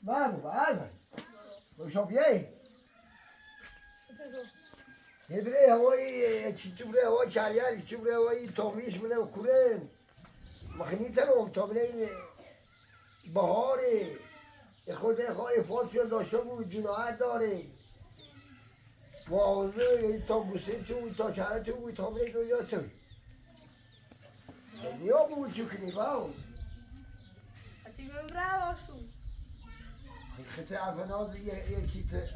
Vamos, vai. Vou chover. Debre havayı çiçeğe hava çağırıyor, çiçeğe havayı tomiş bile okuren. مخنیتم تا بینیم بهاره خود خواهی فاصله داشته بود جناحت داره معاوضه تا بوسه تو تا چهره تو بود تا بینیم دنیا تو نیا بود چو کنی باو حتی من براواشو خطه افناز یه چیت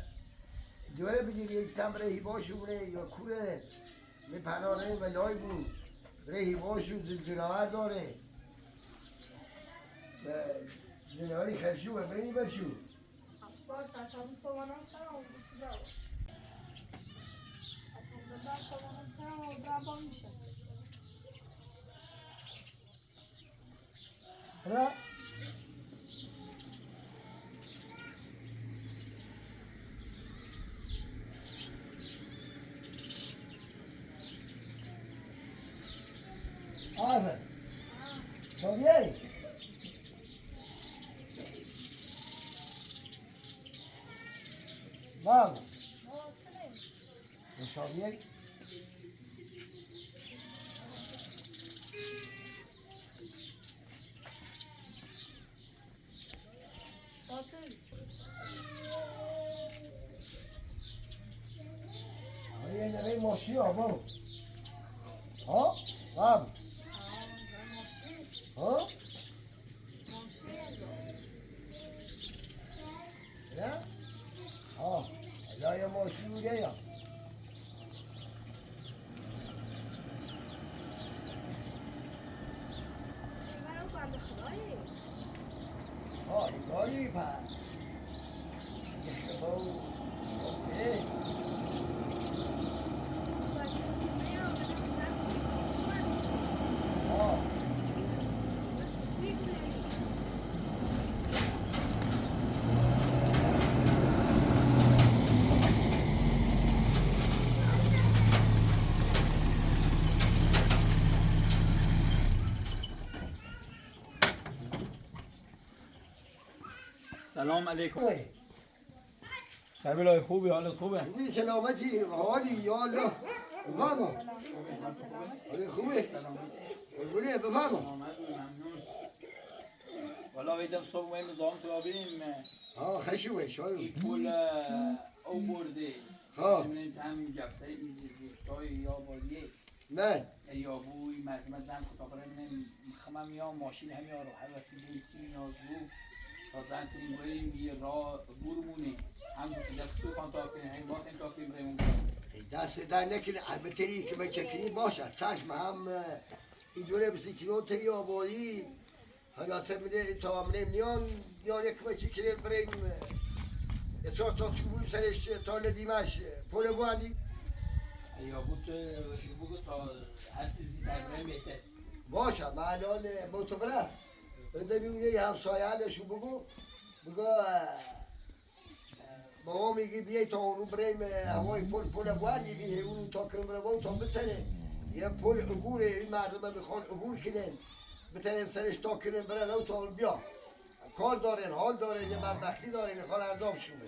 دوره بگیر یک تم رهی باشونه یا کوره می پناره و لای بود رهی باشو جناحت داره جناری خرشو و بینی برشو باش حتی سوانم کنم و بسی براوش حتی من سوانم کنم و برابا میشه ها آفر طبیعی Vamos. Deixa eu ver. Aí ainda vem mochinho, ó, vamos. Ó, vamos. Ó. Né? Ó, já é mochinho aí, ó. Ó, igual aí, pá. Ok. Ó. سلام علیکم. اوه. شبیلای خوبی، حالت خوبه؟ خوبی سلامتی حالی یا الله بفرما حالی خوبه قربونه بفرما ممنون. والا ویدم صبح ما نظام تو آبیم ها خشوه شاید این پول او برده ها زمین هم گفته این دوستای یا بالیه من یا بوی مردم زن کتاب من خمم یا ماشین هم یا رو حواسی بویتی یا زو تا زن کنیم بریم یه راه برمونه هم دست تو کن تا کنیم هم باطن تا کنیم بریم دست در نکنه البته ای که بچکنی باشد چشم هم این دوره بسی کلو تی آبایی حالا سمیده تا همونه میان یا یک بچه کنه بریم اصلا تا چوبوی سرش تا ندیمش پول گوهندی یا بود شو بگو تا هر چیزی در بریم بهتر باشد من الان معتبره بده میونه یه همسایه حالشو بگو بابا میگی بیای تا اونو بریم هوای پول گوهندی بیه اونو تا کنم بریم تا بتنه یه پول عبوره این مردم میخوان عبور کنن بتنن سرش تا کنن برن او تا بیا کار دارن حال دارن یه بدبختی دارن میخوان اندام شونه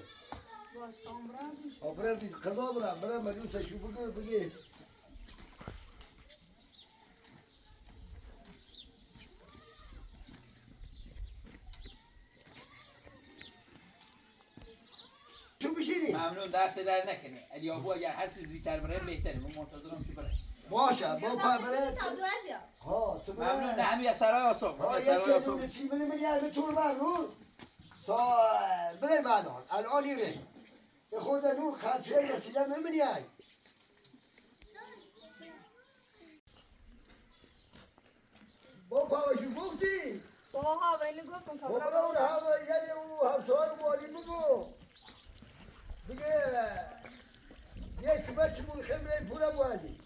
باش تا برم میشه برن بید قضا برن مجلوسشو بگی تو بشینی ممنون دست در نکنه الیابو اگر هر چیزی زیتر بریم بهتره من منتظرم که بریم باشه با پربره تا دو بیا ها تو ممنون نه بره همین سرای آسوب ها همین یه سرای چیزی آسوب بسی بری منی همه طور من تا بریم الان یه به خود نور خرچه رسیدم ببینی ای با پاوشو گفتی بابا ها بینی گفتم تا با برم برا اون همه یعنی اون همسایه رو مالی بگو دیگه یک بچه بود خمره پولم وادی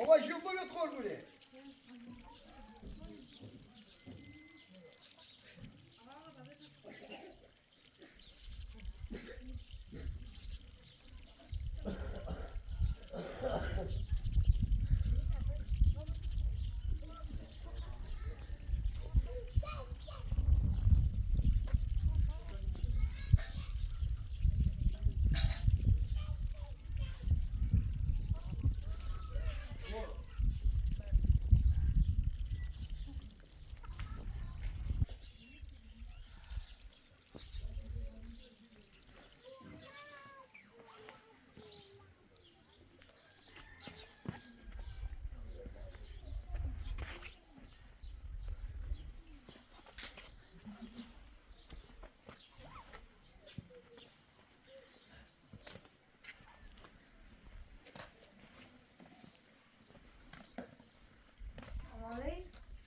بابا شو بقى قربونه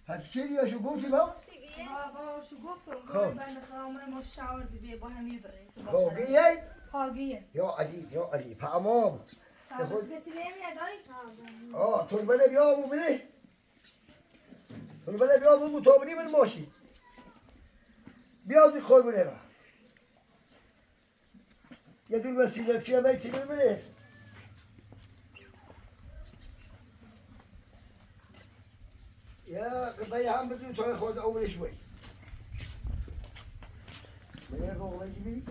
هات شيء شو قلت له؟ بابا شو گفتم؟ خب. بنده خواهم ما شاور دی با هم یبره. خوگیه؟ هاگیه. یا علی پامام بس گتی نمیاد آی؟ تو بله بیا و بده تو بله بیا و تو بری من ماشی بیا دی خور بره با یه دون وسیله چیه بیتی بره یا قبایی هم بدون توی خود اولش بایی بله قومه جیبی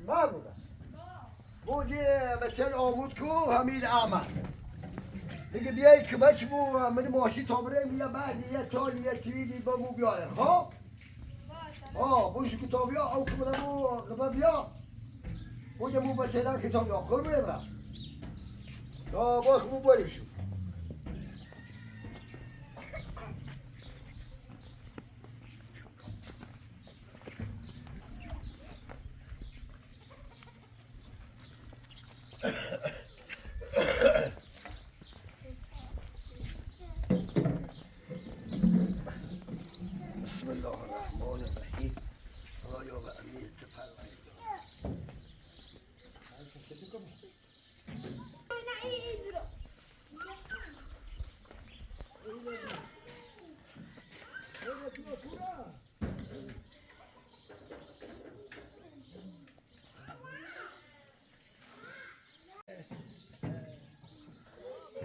ما بوده بودی مثل آمود کو حمید احمد دیگه بیایی که بچه بو من ماشی تابره میگه بعد یه تال یه چیزی با مو بیاره خب؟ بوش کتابی ها او که بوده مو قبل بیا بوده مو بچه در کتابی ها خور بره برم باش مو بریم شو بسم الله الرحمن الرحیم خدایا و امید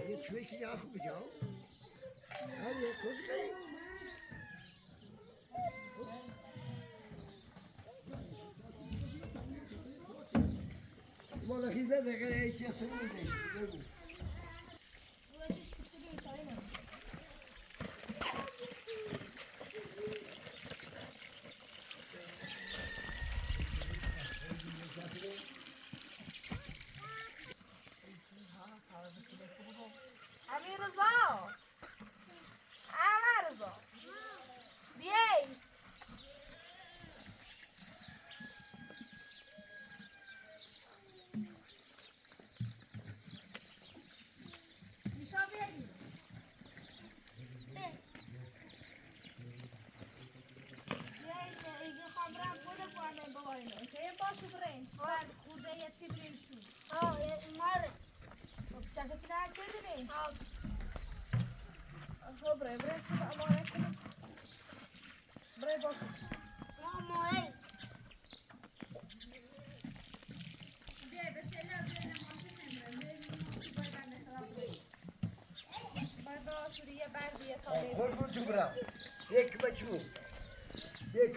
یه چوی که یه خوبی جا هریه کس کنی مالا خیزه دقیقه ایچی سنی دیشی امیر رضا امیر رضا بیای میشا بیایی بیایی خبرم بوده کنه بابایی نه که باشه برین بعد خوده یه تیبریشون ماره چه فکر چه دیدی برای خود امانه کنید برای باش امانه بیای به تله بیای ماشین نمیره بیای بنده خراب باید با سوریه بردیه تاریخ خور تو برم یک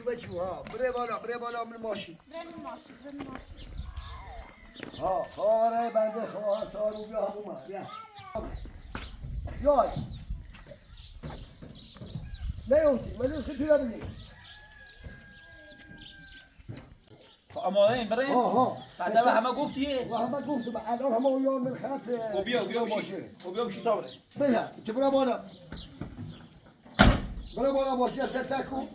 بچو بره بالا من ماشی برن ماشین خواهره بنده خواه سارو بیا همون بیا یای نیوتی من خیلی را بگی آماده این بریم بعد همه گفتیه و همه گفتم الان همه اون من خط خب بیا بشی تا بریم بیا چه برا بالا ماشین ستا کن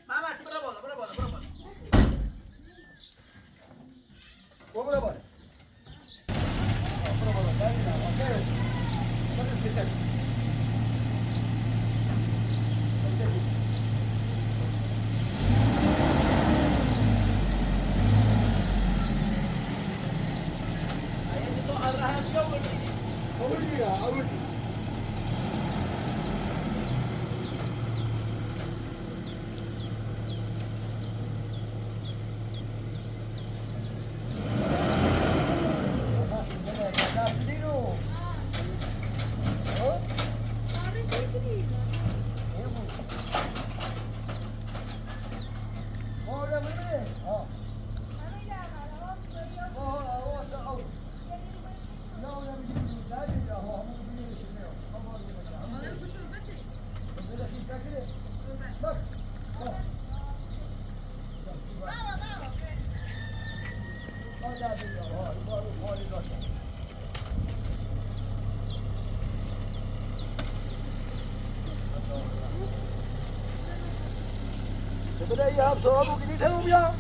محمد برا بالا برا بالا بده یه هم صاحب و گلیت هم بیا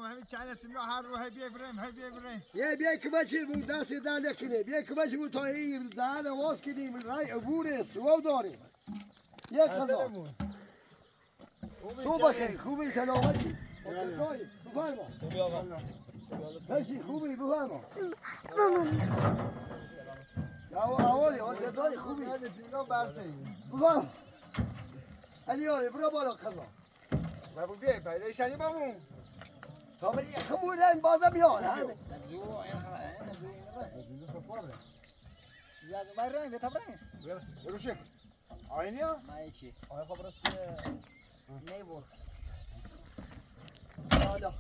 همین چند اسم هر رو هی بیبریم هی بیبریم بیا که بچه بود دست در نکنه بیا که بچه بود تا این زن آواز کنیم رای عبور سواب داریم یک خدا خوب باشه خوبی سلامتی بفرما هشی خوبی بفرما یا اولی آجدای خوبی بفرما علیاره برو بالا خدا بابا بیای پیدایشانی بامون تا بری خمورن بازم بیان بروشک آینی ها؟ مایچی آیا خبرش نیبور حالا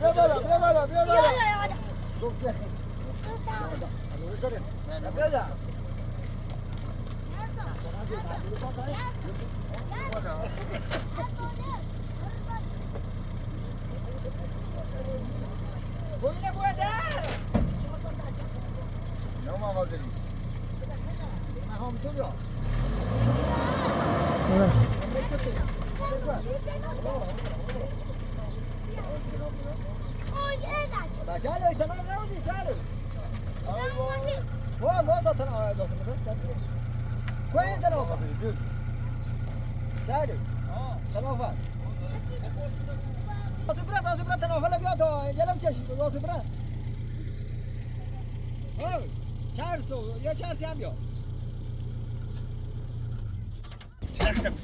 بیا بالا بیا بالا بیا بالا صبح بخیر بیا ببینه بوده نه مغازه من هم تو بیا بچه‌ها تمام نبودی چالو والله ده تناول ده كويس تناول چالو تناول زبرة تناول بیا تا جلم چشی تو زبرة او 400 یا 400 هم بیا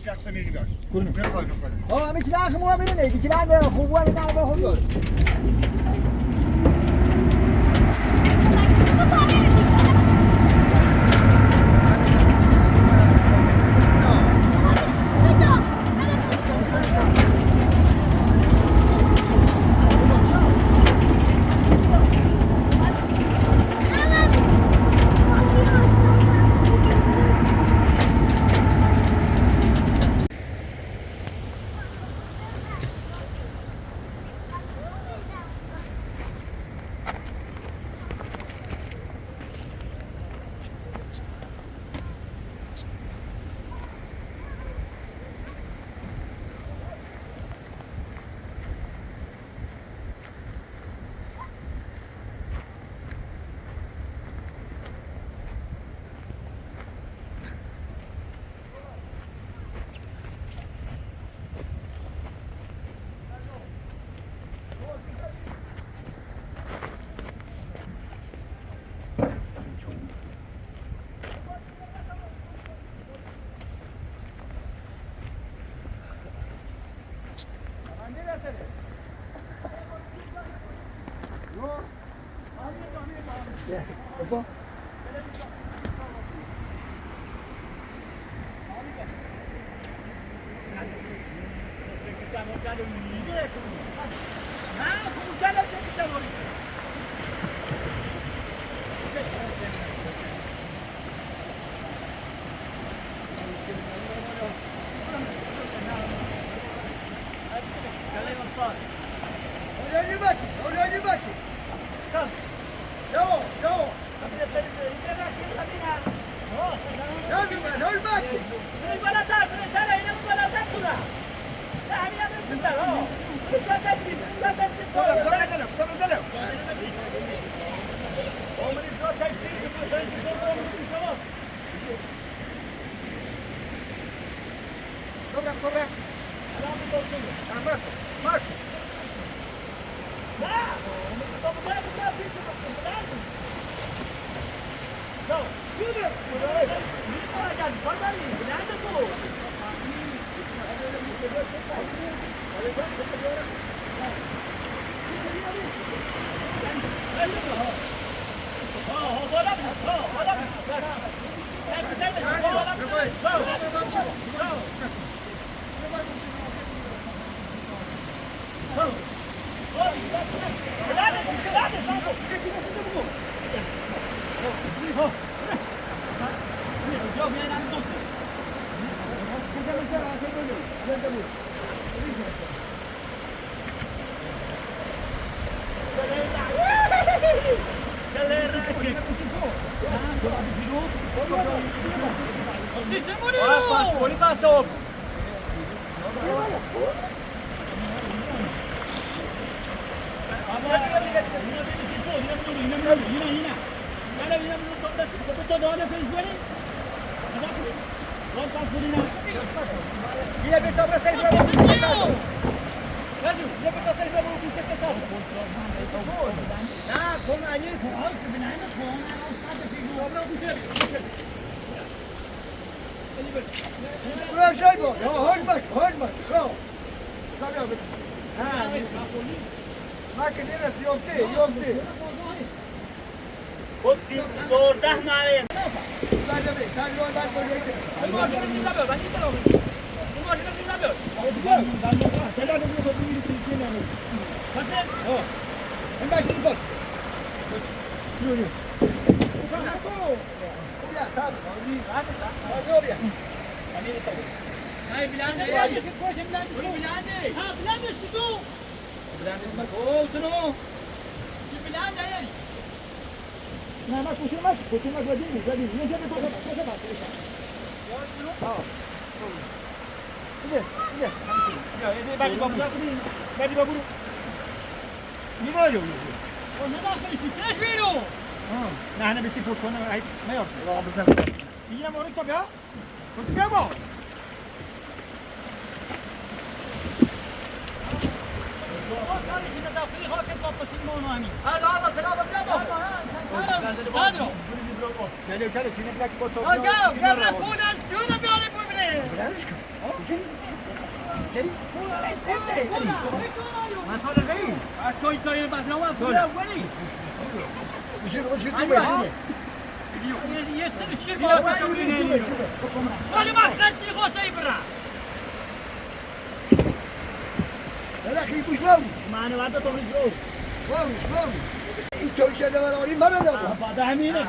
چرخت میری باش کنم بخوای بکنم همین چیزا خمو ببینید این چیزا خوبه نه به خود بابا Öyle bakın. Yo. Öyle bakın. Corre. Marco. Buraya şey bu. Ya hörmüş. Go. Tabii. Ha. Makinesi yok değil. خود 14 ماره Sen yoldan koyacaksın. Hemen şimdi bak. Yürü. Buraya sağ. Hadi oraya. هاي بلاني بلاني بلاني ها بلاني اسكتوا بلاني اوه شنو بلاني هاي لا ما كوشمك وديني نجي نتوقف بعد بابورو نيجي وانا داخل في ايش بينو نحن بس يفوت هنا ما يعرف لا بالضبط يجينا مورك طب يا كنت جابه لا اخي مش باوي معنا بعد طول الجو باوي انتوا ايش انا ولا ما انا بعد همينك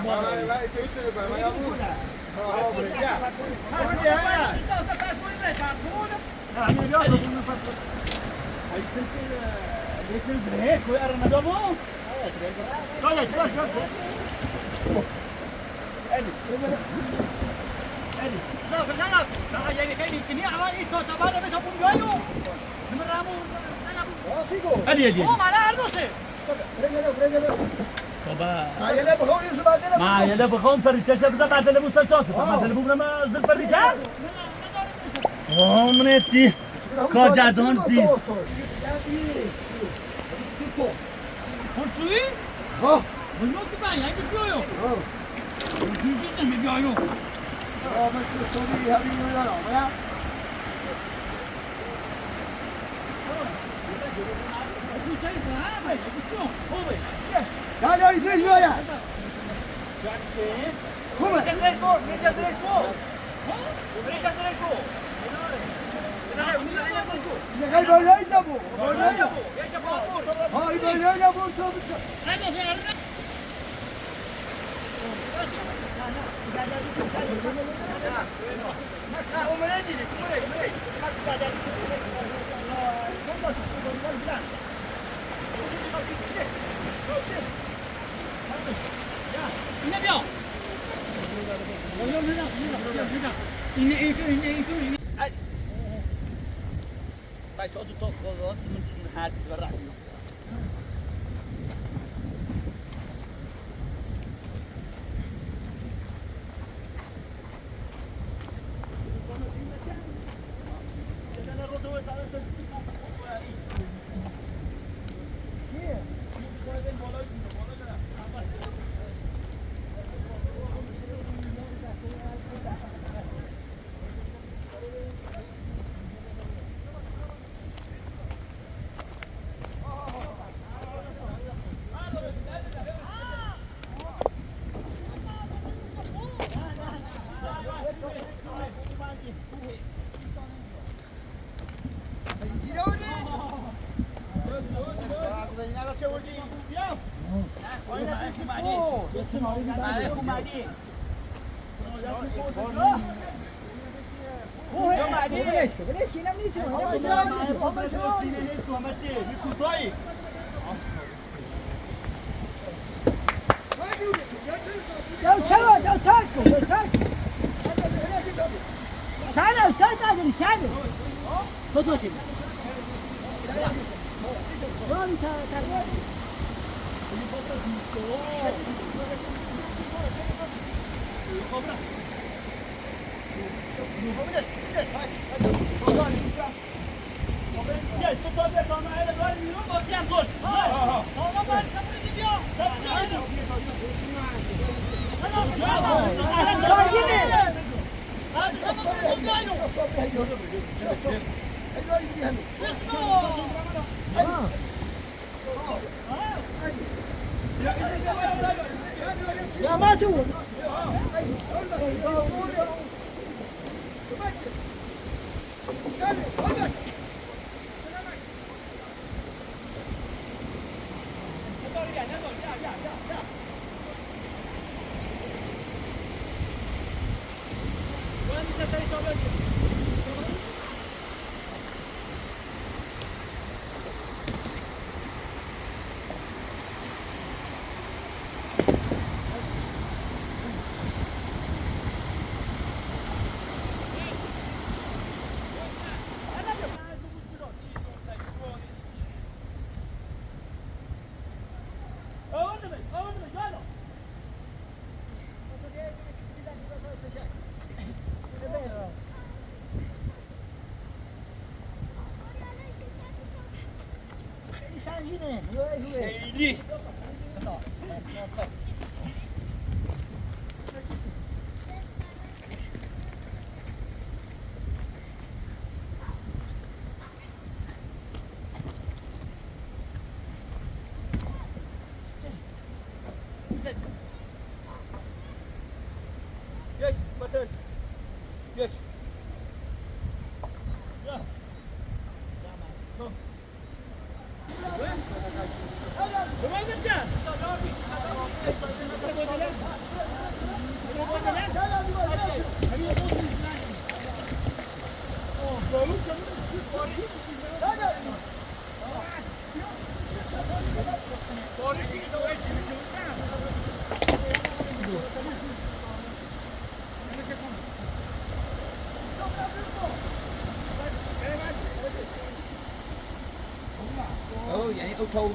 ما يلا بخون فريتش بدا بعد اللي مستشفى بعد اللي بقول ما زل فريتش ومنتي كاجادون في Konçuyu? ها Bunu ki ben ya gidiyorum. ها Gidiyorum mi gidiyorum? بس الصوبي هذه ولا يا تعال يفيد ولا Come? Mica diretto! Mica diretto! يا قلب ولا يزبو ولا يا جماعة هاي ولا يزبو Dai, sono tutto non sono hard verrà. خیلی یک بطل یک یعنی اتو رو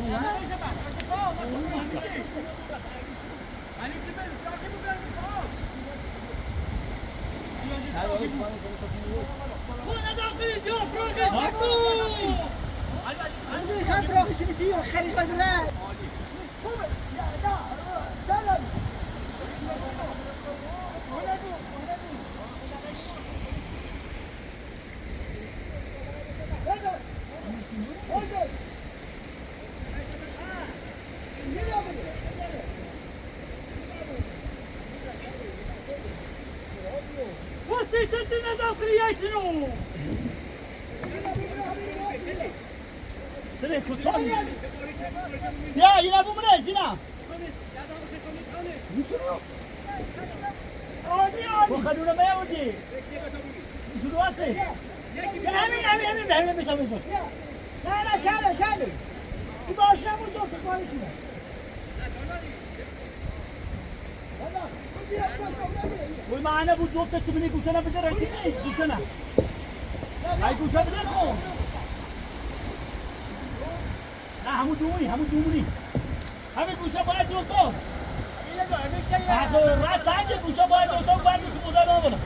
تدينا داخل يايتنو سريع كتاني يا ينابو مني جنا عادي عادي وخلونا ما يودي شنو واسي همین بشم اینجا نه شاله این باشه همون جا تکمانی چونه وی معنی بود جوب تشت بینی گوشه نبیده رایتی نیست گوشه نه ای گوشه بده کن نه همون دومونی همین گوشه باید جوب کن رد تنگه گوشه باید جوب کن باید گوشه بوده نامونه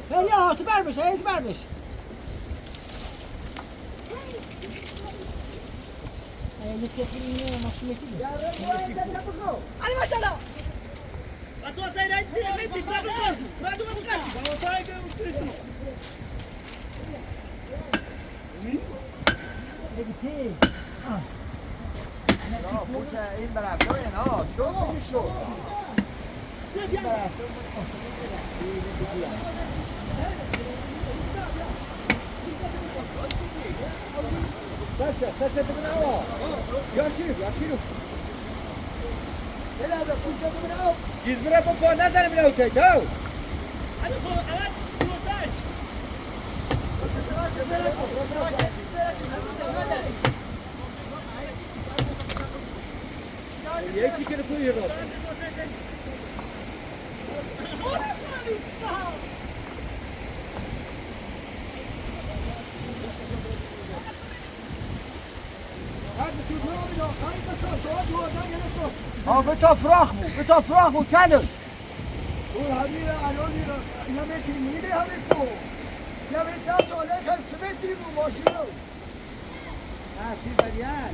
Heriya etibar beş. Ne çekilmiyor maksimeti mi? Hadi başla. Atı sayra etti. Bırakın. Sayga uçursun. Ne bitti? No, pucha, این برافروی نه، شو. Saça bravo. Yaşıyor. Helal be, pucha bravo. Cizbire bu puan nereden bile ötey, tamam? Hadi bu, evet, kurtar. Yeki kere koyuyor. بتا فراخ مو كانوا قول هذه الوني يا بنتي مين هذه كو يا بنتي ولا كان سمعتي ماشينه في بريان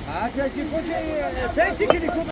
هذا كيف شيء تنتي كده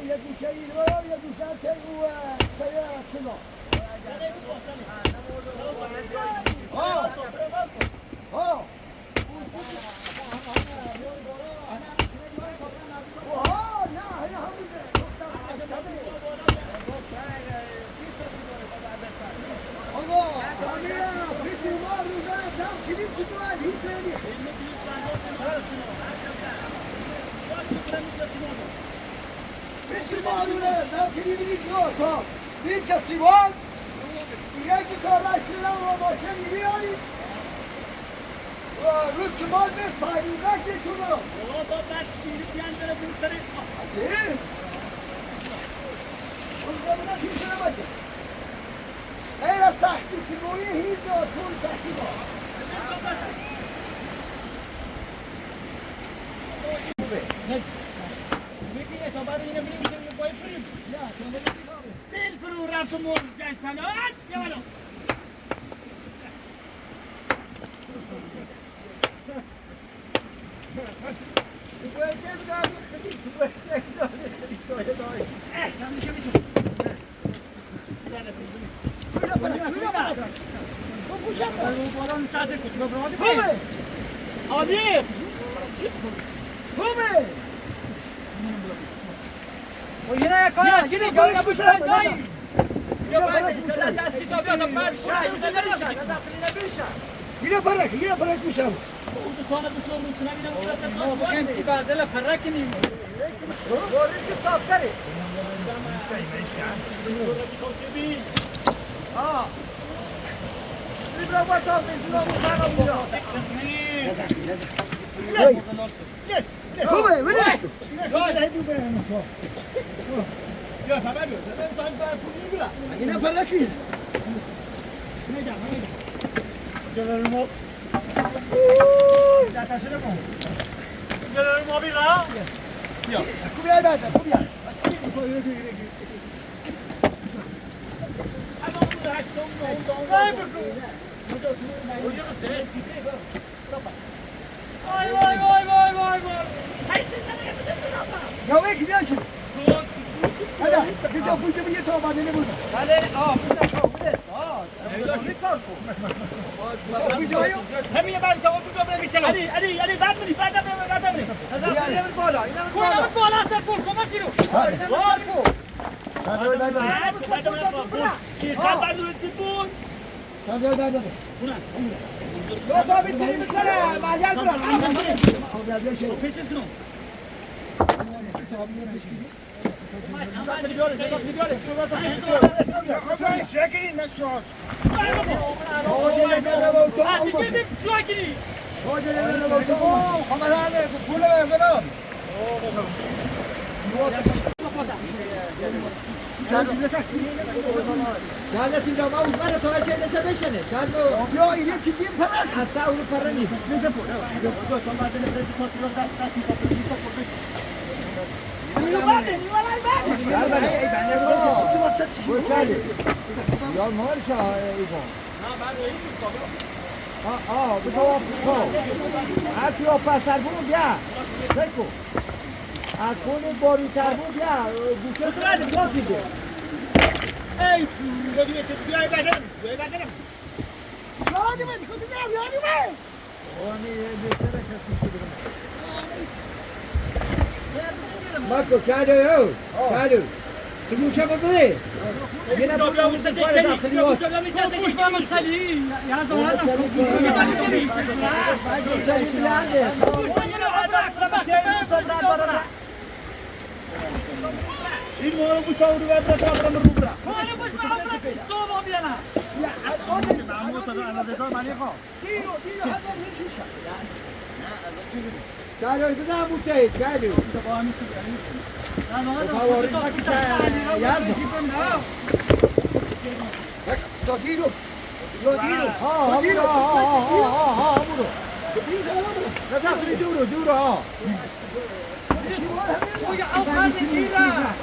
یه گوشه ایران یه گوشه تگو سیاره چلا ها ها آقا همه فکر ما روزانه دم کلیم چطور هیچ سری فکر ما روزانه دم کلیم نیست نه تا این کسی وان یکی تا رسیدن و ماشین میاری و روز که ما نیست پایینگاه دیتونه بابا بعد سیری بیان داره بودتره عزیز اونجا بودن هیچ نماشه غیر از سختی سیگویی هیچ جا طول سختی با میگی اعتبار اینو میگیم که پای فریم بیل فرو رفت مول جشنات یا ولو یه پرک میشم خوبه بله اینه پرکی خوبیه بعد خوبیه یا وکی بیاشید هده کجا پویده بیه تا بعد نبوده همین بعد جواب بدو بریم چلو علی بعد بری بعد بری بالا سر پول کما چیرو وار کو بعد تیپون لو تا بیتونی میکنه مالیات برم پیچش کنم Lanet اینجا ما اون برای تا چه دشه بشنه یا اینه چی دیم پرست حتی اونو پر نیست یا مارشا ایوان بتو هرکی آپستر بونو بیا بکو اکنون باری تر بود بیا گوشه سرده بیا دیده ای دیگه بیای بدم یادی کدی برم یادی من ماکو چادو چادو کدوم ببره یه نبود اون پاره داخلی واسه این مورو بوشاورو بعد تا برم رو برا مورو بوشاورو صوبا بیانا چادو بدم بوته چادو فاوری ما که یاد تو دیرو ها برو لا تاخذ دورو ها ويا اوقات كثيره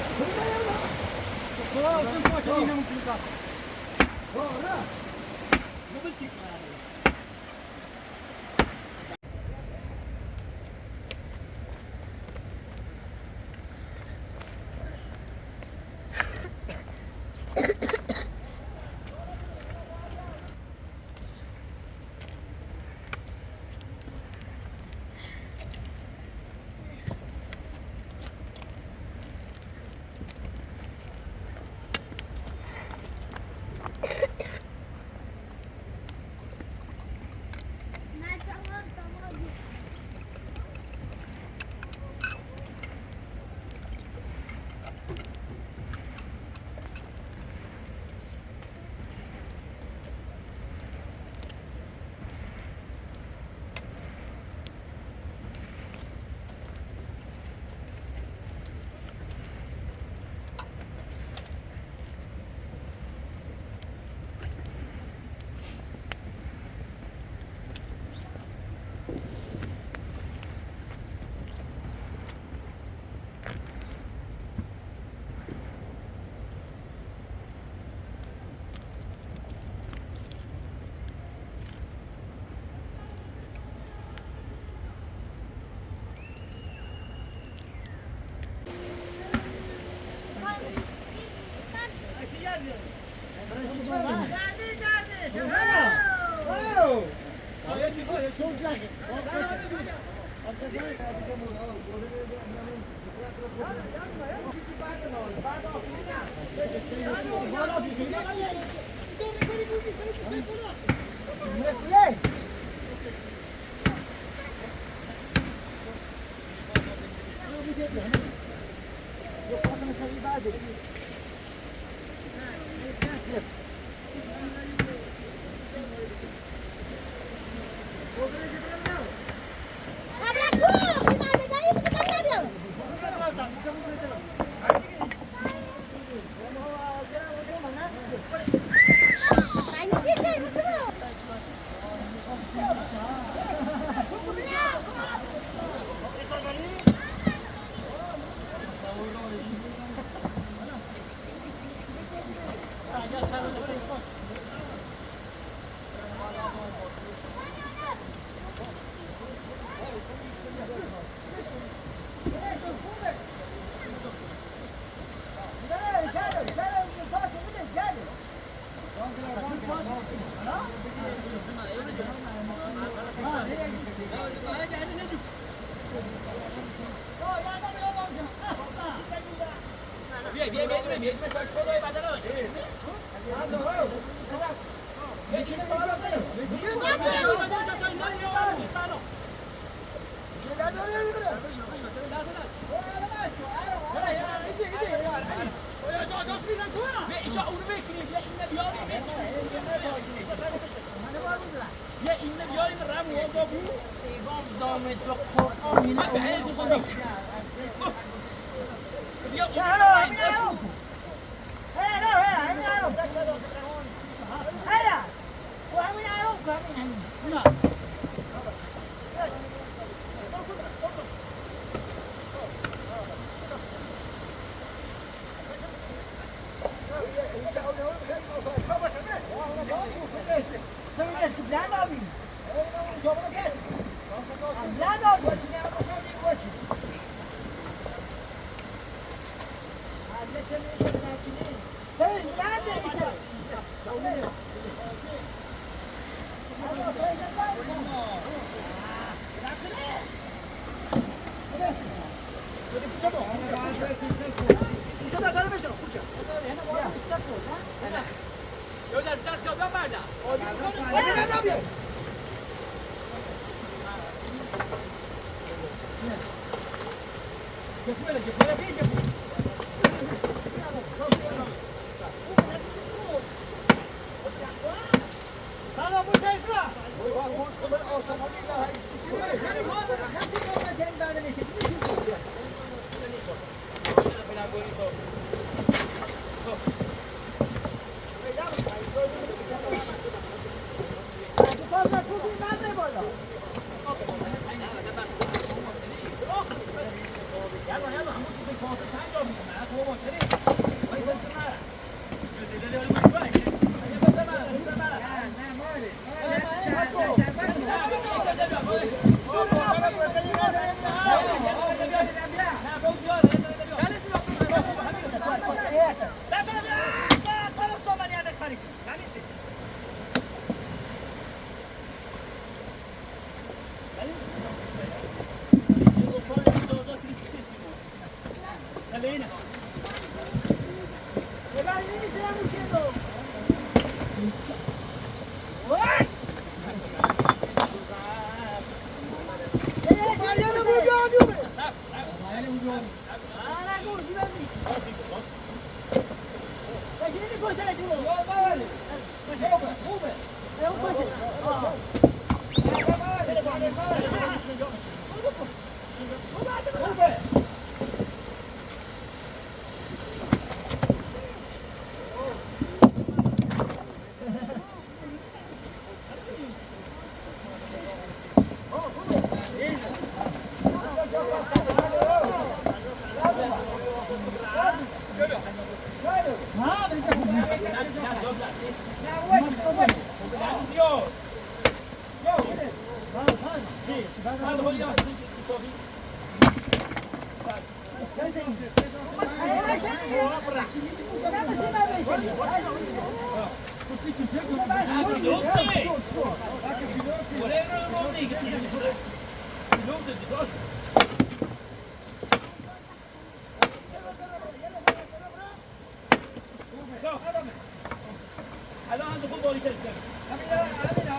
الان هم خوب باری کرد.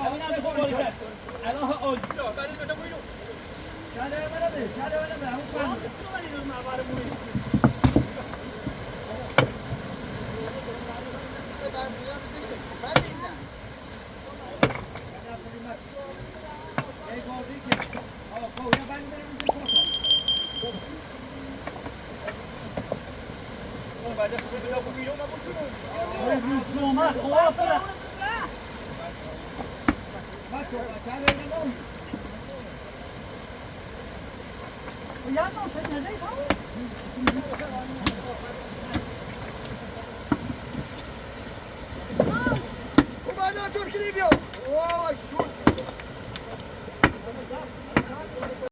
همین هم خوب باری کرد. الان ها آج. Ja, dan zijn er deze.